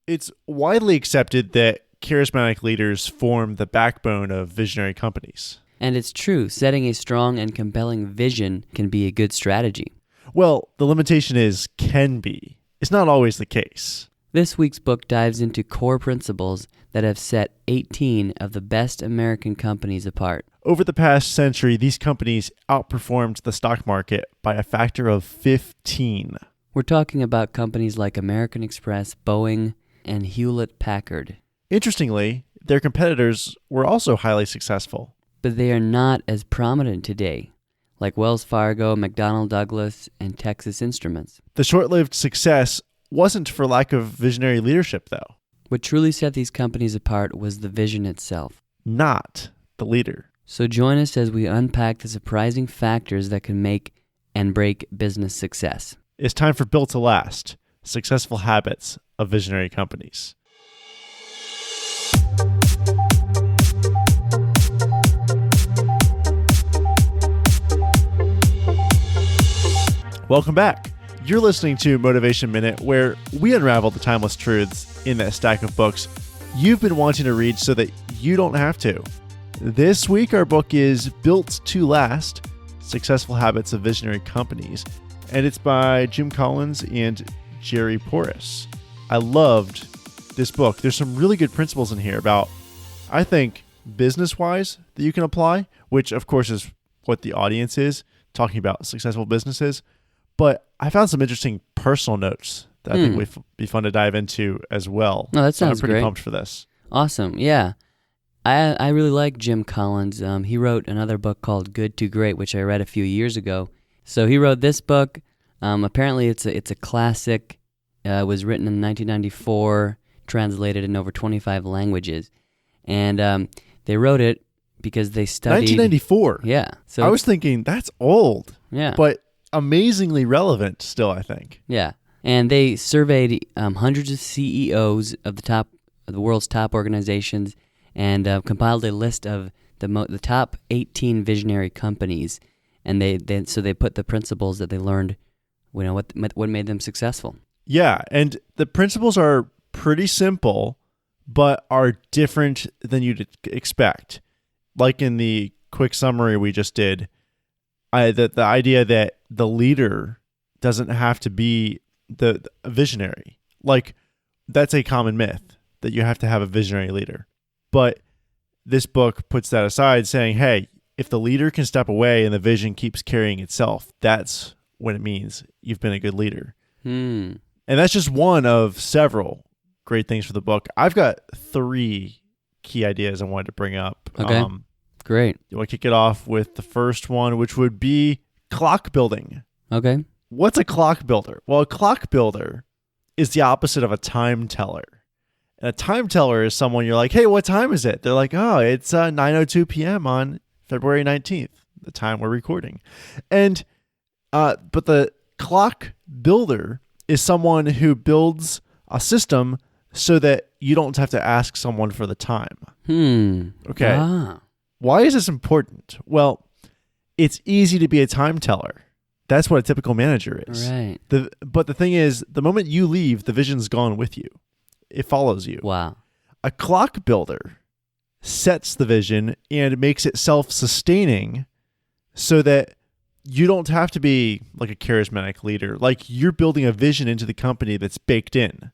It's widely accepted that charismatic leaders form the backbone of visionary companies. And it's true, setting a strong and compelling vision can be a good strategy. Well, the limitation is can be. It's not always the case. This week's book dives into core principles that have set 18 of the best American companies apart. Over the past century, these companies outperformed the stock market by a factor of 15. We're talking about companies like American Express, Boeing, and Hewlett-Packard. Interestingly, their competitors were also highly successful. But they are not as prominent today, like Wells Fargo, McDonnell Douglas, and Texas Instruments. The short-lived success wasn't for lack of visionary leadership, though. What truly set these companies apart was the vision itself, not the leader. So join us as we unpack the surprising factors that can make and break business success. It's time for Built to Last, Successful Habits of Visionary Companies. Welcome back. You're listening to Motivation Minute, where we unravel the timeless truths in that stack of books you've been wanting to read so that you don't have to. This week, our book is Built to Last, Successful Habits of Visionary Companies, and it's by Jim Collins and Jerry Porras. I loved this book. There's some really good principles in here about, I think, business-wise that you can apply, which, of course, is what the audience is, talking about successful businesses. But I found some interesting personal notes that I think would be fun to dive into as well. No, that sounds I'm pretty great. pumped for this. Awesome. Yeah. I really like Jim Collins. He wrote another book called Good to Great, which I read a few years ago. So he wrote this book. Apparently it's a classic. It was written in 1994, translated in over 25 languages. And they wrote it because they studied... 1994? Yeah. So I was thinking, that's old. Yeah. But amazingly relevant still, I think. Yeah. And they surveyed hundreds of CEOs of the world's top organizations and compiled a list of the top 18 visionary companies. And they put the principles that they learned, what made them successful. Yeah, and the principles are pretty simple, but are different than you'd expect. Like in the quick summary we just did, the idea that the leader doesn't have to be the visionary. Like, that's a common myth, that you have to have a visionary leader. But this book puts that aside, saying, hey, if the leader can step away and the vision keeps carrying itself, that's when it means you've been a good leader. And that's just one of several great things for the book. I've got 3 key ideas I wanted to bring up. Okay, great. You want to kick it off with the first one, which would be clock building. Okay. What's a clock builder? Well, a clock builder is the opposite of a time teller. And a time teller is someone you're like, hey, what time is it? They're like, oh, it's 9:02 p.m. on February 19th, the time we're recording. And but the clock builder is someone who builds a system so that you don't have to ask someone for the time. Okay. Ah. Why is this important? Well, it's easy to be a time teller. That's what a typical manager is. Right. But the thing is, the moment you leave, the vision's gone with you. It follows you. Wow. A clock builder sets the vision and makes it self-sustaining so that you don't have to be like a charismatic leader. Like, you're building a vision into the company that's baked in.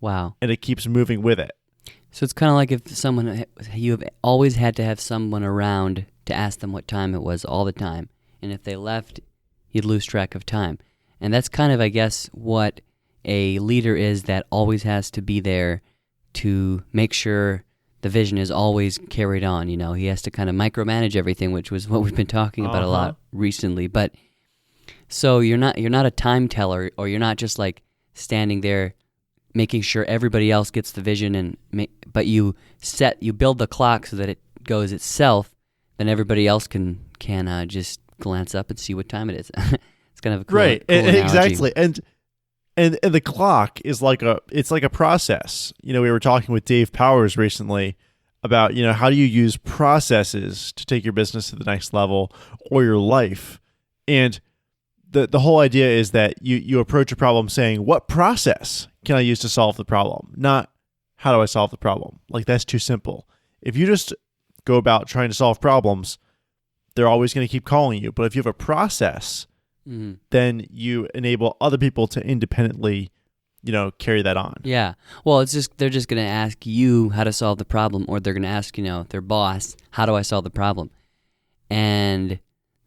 Wow. And it keeps moving with it. So it's kind of like if you have always had to have someone around to ask them what time it was all the time. And if they left, you'd lose track of time. And that's kind of, I guess, what a leader is, that always has to be there to make sure the vision is always carried on. You know, he has to kind of micromanage everything, which was what we've been talking about a lot recently. But so you're not a time teller, or you're not just like standing there making sure everybody else gets the vision, but you build the clock so that it goes itself. Then everybody else can just glance up and see what time it is. It's kind of a cool, right. Cool analogy. Exactly. And the clock is like a process. You know, we were talking with Dave Powers recently about, you know, how do you use processes to take your business to the next level, or your life. And the whole idea is that you approach a problem saying, what process can I use to solve the problem? Not how do I solve the problem? Like, that's too simple. If you just go about trying to solve problems, they're always going to keep calling you. But if you have a process, then you enable other people to independently, carry that on. Yeah. Well, they're just going to ask you how to solve the problem, or they're going to ask, their boss, how do I solve the problem? And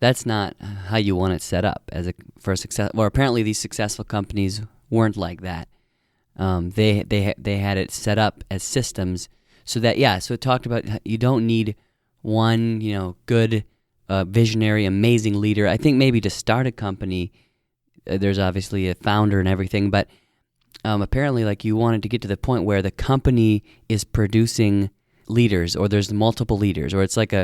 that's not how you want it set up for a success. Well, apparently these successful companies weren't like that. They had it set up as systems so that, so it talked about you don't need one, good, visionary, amazing leader. I think maybe to start a company, there's obviously a founder and everything, but apparently like you wanted to get to the point where the company is producing leaders, or there's multiple leaders, or it's like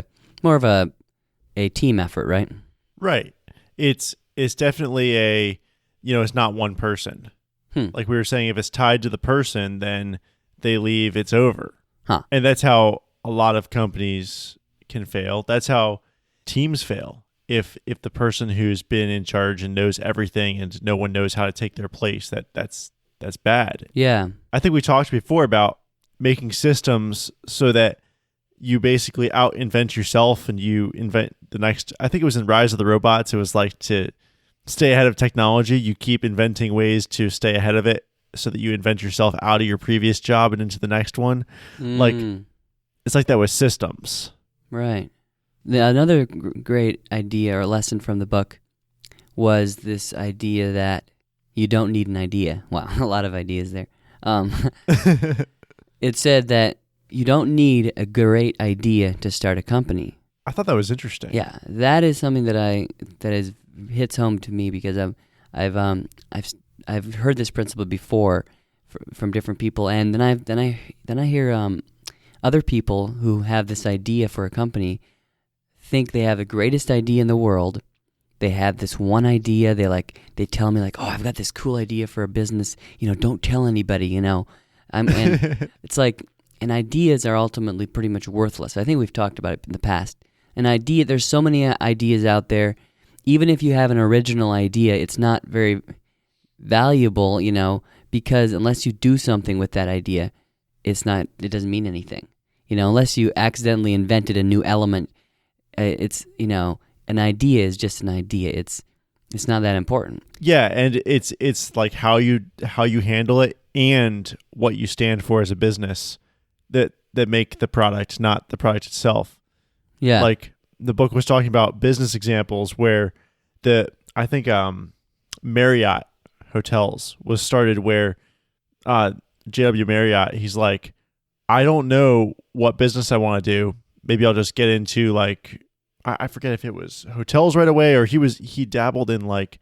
more of a team effort, right? Right. It's definitely it's not one person. Like we were saying, if it's tied to the person, then they leave, it's over. Huh. And that's how a lot of companies can fail. That's how teams fail. If the person who's been in charge and knows everything and no one knows how to take their place, that's bad. Yeah. I think we talked before about making systems so that you basically out-invent yourself and you invent the next. I think it was in Rise of the Robots. It was like to stay ahead of technology. You keep inventing ways to stay ahead of it so that you invent yourself out of your previous job and into the next one. Like, it's like that with systems. Right. Another great idea or lesson from the book was this idea that you don't need an idea. Wow, a lot of ideas there. It said that you don't need a great idea to start a company. I thought that was interesting. Yeah, that is something that hits home to me because I've heard this principle before from different people, and then I hear other people who have this idea for a company think they have the greatest idea in the world. They have this one idea. They tell me like, oh, I've got this cool idea for a business. Don't tell anybody. And it's like, and ideas are ultimately pretty much worthless. I think we've talked about it in the past. An idea, there's so many ideas out there. Even if you have an original idea, it's not very valuable, because unless you do something with that idea, it doesn't mean anything. Unless you accidentally invented a new element, it's, an idea is just an idea. It's not that important. Yeah, and it's like how you handle it and what you stand for as a business that make the product, not the product itself. Yeah. Like the book was talking about business examples where I think Marriott hotels was started where J.W. Marriott, he's like, I don't know what business I want to do. Maybe I'll just get into like, I forget if it was hotels right away or he dabbled in like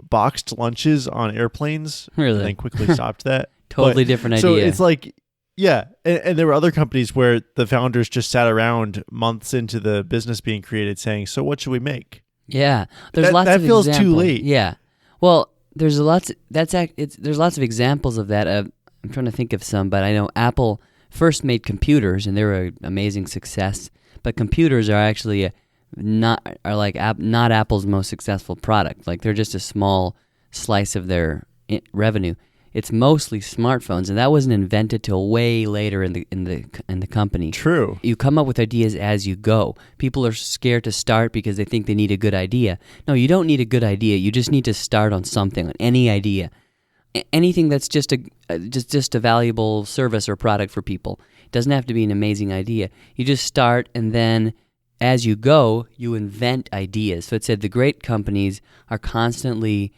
boxed lunches on airplanes. Really? And then quickly stopped that. Totally different idea. So it's like, yeah. And there were other companies where the founders just sat around months into the business being created saying, so what should we make? Yeah. There's lots of feels examples. Too late. Yeah. Well, there's lots of examples of that. I'm trying to think of some, but I know Apple first made computers and they were an amazing success, but computers are actually not Apple's most successful product. Like they're just a small slice of their revenue. It's mostly smartphones, and that wasn't invented till way later in the company. True. You come up with ideas as you go. People are scared to start because they think they need a good idea. No, you don't need a good idea. You just need to start on something, on any idea, anything that's just a valuable service or product for people. It doesn't have to be an amazing idea. You just start, and then as you go, you invent ideas. So it said the great companies are constantly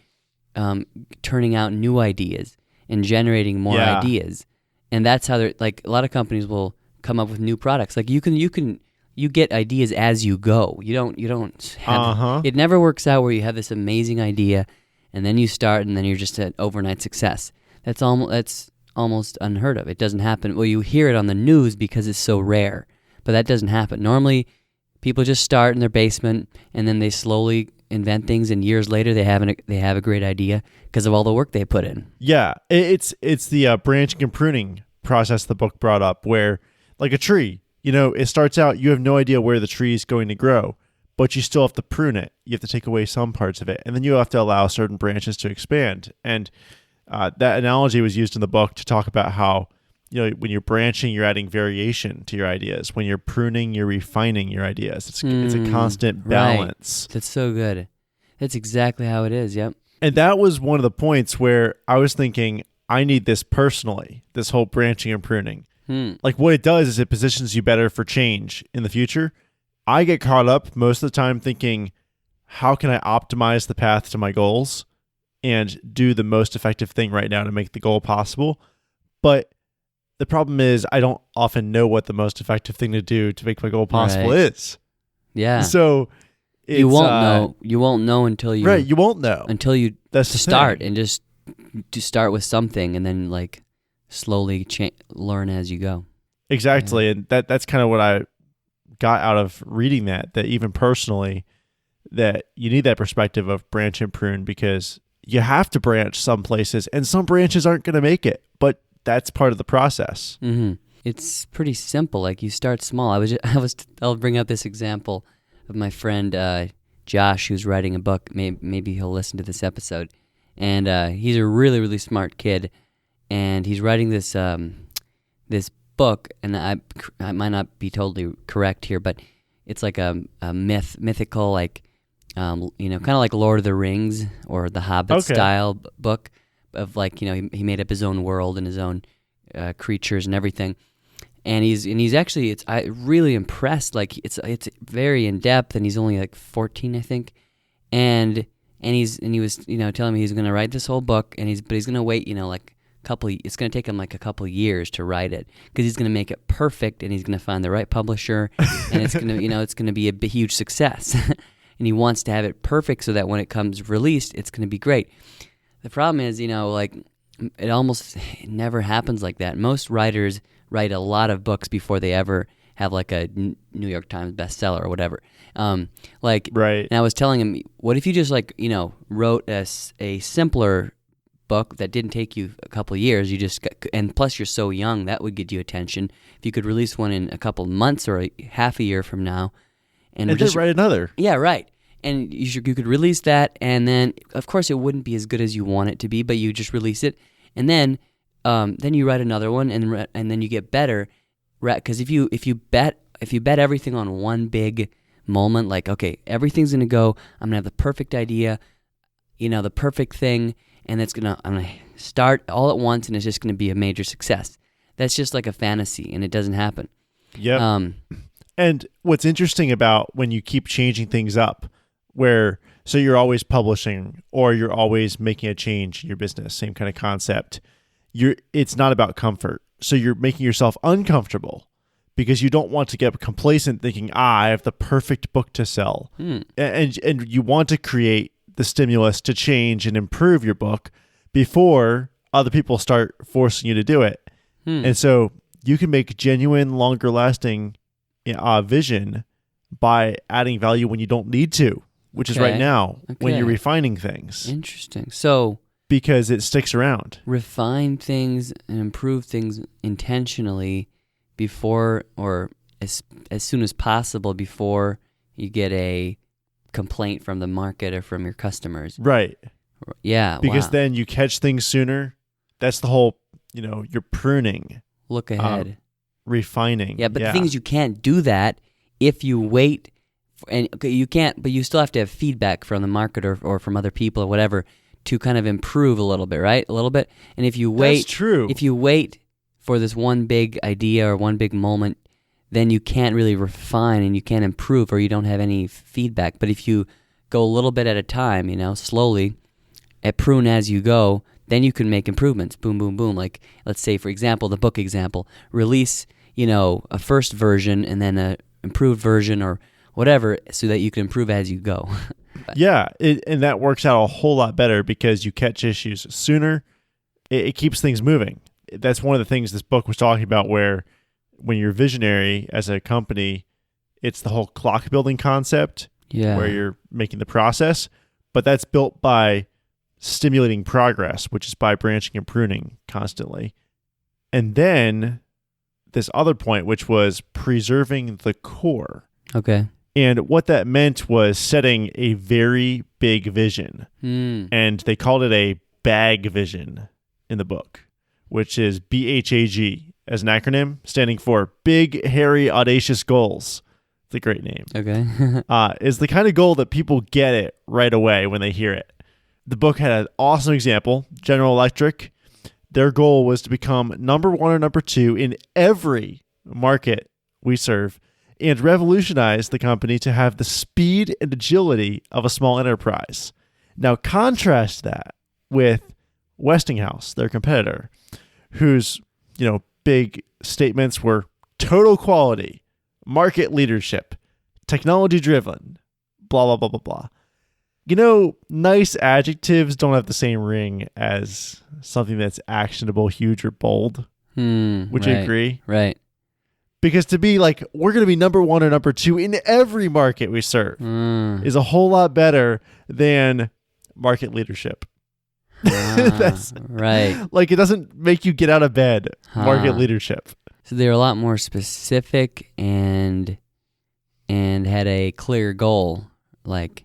turning out new ideas and generating more ideas, and that's how they're like. A lot of companies will come up with new products. Like you get ideas as you go. You don't have it never works out where you have this amazing idea and then you start and then you're just an overnight success. That's almost unheard of. It doesn't happen. Well, you hear it on the news because it's so rare, but that doesn't happen. Normally, people just start in their basement and then they slowly invent things, and years later they have a great idea because of all the work they put in. Yeah, it's the branching and pruning process the book brought up, where like a tree, it starts out, you have no idea where the tree is going to grow, but you still have to prune it. You have to take away some parts of it, and then you have to allow certain branches to expand. And that analogy was used in the book to talk about how when you're branching, you're adding variation to your ideas. When you're pruning, you're refining your ideas. It's a constant balance. Right. That's so good. That's exactly how it is. Yep. And that was one of the points where I was thinking, I need this personally, this whole branching and pruning. Like what it does is it positions you better for change in the future. I get caught up most of the time thinking, how can I optimize the path to my goals and do the most effective thing right now to make the goal possible? But the problem is I don't often know what the most effective thing to do to make my goal possible is. Yeah. So you won't know. You won't know until you you won't know until you That's to start and just to start with something and then like slowly learn as you go. Exactly, and that's kind of what I got out of reading that even personally, that you need that perspective of branch and prune because you have to branch some places and some branches aren't going to make it, but that's part of the process. Mm-hmm. It's pretty simple. Like you start small. I'll bring up this example of my friend Josh, who's writing a book. Maybe he'll listen to this episode, and he's a really, really smart kid, and he's writing this this book, and I might not be totally correct here, but it's like a mythical, like kind of like Lord of the Rings or the Hobbit style book of like he made up his own world and his own creatures and everything, and he's actually I really impressed. Like it's very in depth, and he's only like 14, I think, and he was telling me he's going to write this whole book, but he's going to wait like it's going to take him like a couple years to write it because he's going to make it perfect and he's going to find the right publisher and it's going to it's going to be a huge success and he wants to have it perfect so that when it comes released it's going to be great. The problem is like it almost never happens like that. Most writers write a lot of books before they ever have like a New York Times bestseller or whatever. Right. And I was telling him, what if you just wrote a simpler book that didn't take you a couple of years, and plus you're so young, that would get you attention. If you could release one in a couple of months or half a year from now, and just write another. Yeah, right. And you could release that, and then of course it wouldn't be as good as you want it to be, but you just release it, and then you write another one, and then you get better, because if you bet everything on one big moment, like okay, everything's gonna go, I'm gonna have the perfect idea, the perfect thing. And I'm gonna start all at once, and it's just gonna be a major success. That's just like a fantasy, and it doesn't happen. Yeah. And what's interesting about when you keep changing things up, so you're always publishing or you're always making a change in your business, same kind of concept. It's not about comfort, so you're making yourself uncomfortable because you don't want to get complacent, thinking, I have the perfect book to sell, and you want to create the stimulus to change and improve your book before other people start forcing you to do it. And so you can make genuine, longer lasting vision by adding value when you don't need to, which is right now when you're refining things. Interesting. So because it sticks around. Refine things and improve things intentionally before, or as soon as possible before you get a complaint from the market or from your customers. Right. Yeah. Because then you catch things sooner. That's the whole, you're pruning. Look ahead. Refining. Yeah, but the thing is you can't do that if you wait, and you can't, but you still have to have feedback from the market or from other people or whatever to kind of improve a little bit, right? A little bit. And if you wait, that's true. If you wait for this one big idea or one big moment, then you can't really refine and you can't improve, or you don't have any feedback. But if you go a little bit at a time, slowly, prune as you go, then you can make improvements. Boom, boom, boom. Like, let's say, for example, the book example, release, a first version and then a improved version or whatever, so that you can improve as you go. Yeah, and that works out a whole lot better because you catch issues sooner. It keeps things moving. That's one of the things this book was talking about, where when you're visionary as a company, it's the whole clock building concept, where you're making the process, but that's built by stimulating progress, which is by branching and pruning constantly. And then this other point, which was preserving the core. Okay. And what that meant was setting a very big vision. And they called it a BHAG vision in the book, which is BHAG. as an acronym, standing for Big, Hairy, Audacious Goals. It's a great name. Okay. Is the kind of goal that people get it right away when they hear it. The book had an awesome example. General Electric, their goal was to become number 1 or number 2 in every market we serve and revolutionize the company to have the speed and agility of a small enterprise. Now contrast that with Westinghouse, their competitor, whose, big statements were total quality, market leadership, technology driven, blah, blah, blah, blah, blah. Nice adjectives don't have the same ring as something that's actionable, huge, or bold. Would you agree? Right. Because to be like, we're going to be number 1 or number 2 in every market we serve is a whole lot better than market leadership. That's right. Like, it doesn't make you get out of bed, market leadership. So they're a lot more specific and had a clear goal.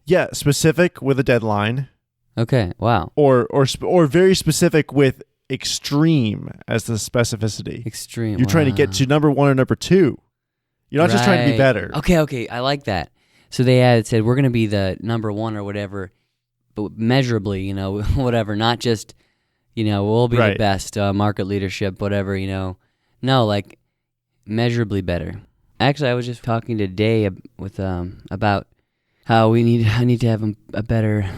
Yeah, specific with a deadline. Okay, wow. Or very specific with extreme as the specificity. Extreme. You're trying to get to number 1 or number 2. You're not just trying to be better. Okay, I like that. So they had said we're going to be the number 1 or whatever, but measurably, whatever, not just, we'll be the best, market leadership, whatever, No, measurably better. Actually, I was just talking today with about how I need to have a better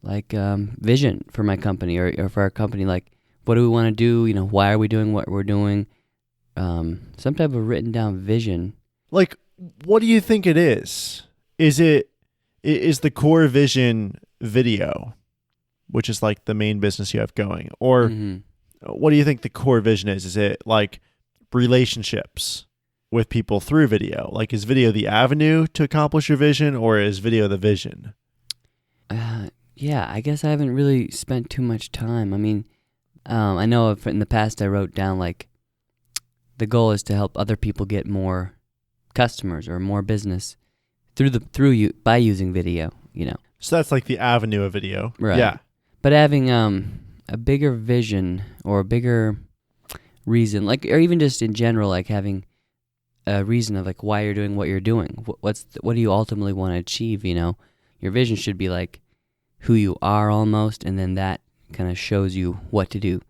vision for my company or for our company. What do we want to do? Why are we doing what we're doing? Some type of written down vision. What do you think it is? Is the core vision video, which is the main business you have going? Or what do you think the core vision is? Is it relationships with people through video? Is video the avenue to accomplish your vision, or is video the vision? Yeah, I guess I haven't really spent too much time. I mean, I know in the past I wrote down the goal is to help other people get more customers or more business by using video. So that's the avenue of video, right? Yeah, but having a bigger vision or a bigger reason, or even just in general, having a reason of why you're doing what you're doing. What do you ultimately want to achieve? Your vision should be who you are almost, and then that kind of shows you what to do.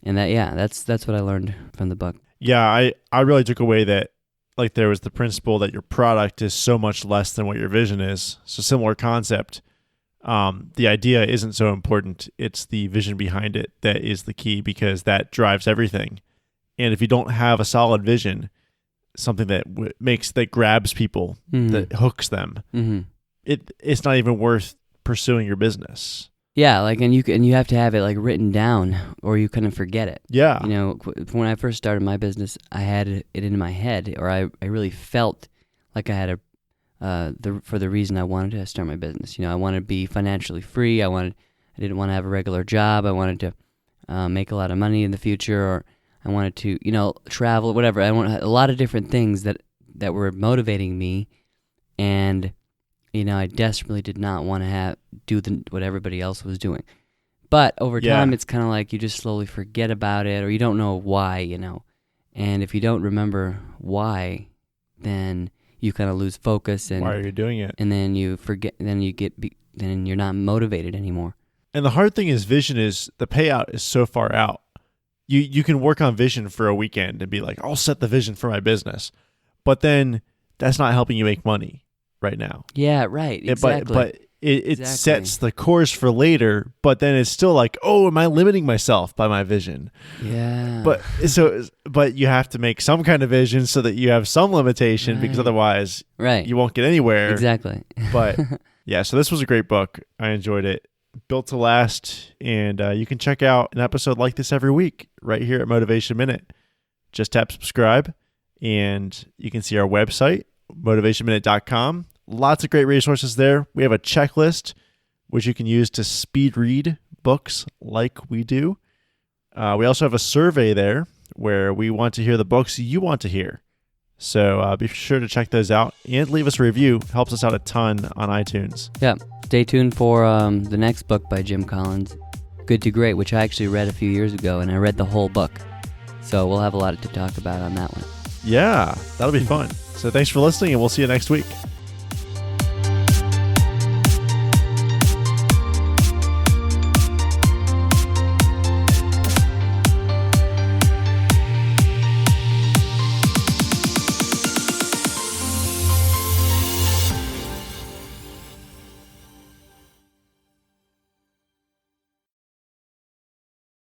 And that's what I learned from the book. Yeah, I really took away that there was the principle that your product is so much less than what your vision is. So similar concept. The idea isn't so important. It's the vision behind it that is the key, because that drives everything. And if you don't have a solid vision, something that that grabs people, that hooks them, it's not even worth pursuing your business. Yeah, and you have to have it written down, or you kind of forget it. Yeah. When I first started my business, I had it in my head, or I really felt like I had for the reason I wanted to start my business. I wanted to be financially free. I didn't want to have a regular job. I wanted to make a lot of money in the future, or I wanted to, travel, whatever. I wanted a lot of different things that were motivating me, and I desperately did not want to do what everybody else was doing. But over time, it's kind of you just slowly forget about it, or you don't know why, And if you don't remember why, then you kind of lose focus. And why are you doing it? And then you forget. Then you're not motivated anymore. And the hard thing is, vision is the payout is so far out. You can work on vision for a weekend and be I'll set the vision for my business, but then that's not helping you make money right now. Yeah, right. Exactly. But it sets the course for later, but then it's still am I limiting myself by my vision? Yeah. But you have to make some kind of vision so that you have some limitation, because otherwise you won't get anywhere. Exactly. But yeah, so this was a great book. I enjoyed it. Built to last, and you can check out an episode like this every week right here at Motivation Minute. Just tap subscribe, and you can see our website, motivationminute.com. Lots of great resources there. We have a checklist which you can use to speed read books like we do. We also have a survey there where we want to hear the books you want to hear. So be sure to check those out and leave us a review. It helps us out a ton on iTunes. Yeah. Stay tuned for the next book by Jim Collins, Good to Great, which I actually read a few years ago, and I read the whole book. So we'll have a lot to talk about on that one. Yeah, that'll be fun. So thanks for listening, and we'll see you next week.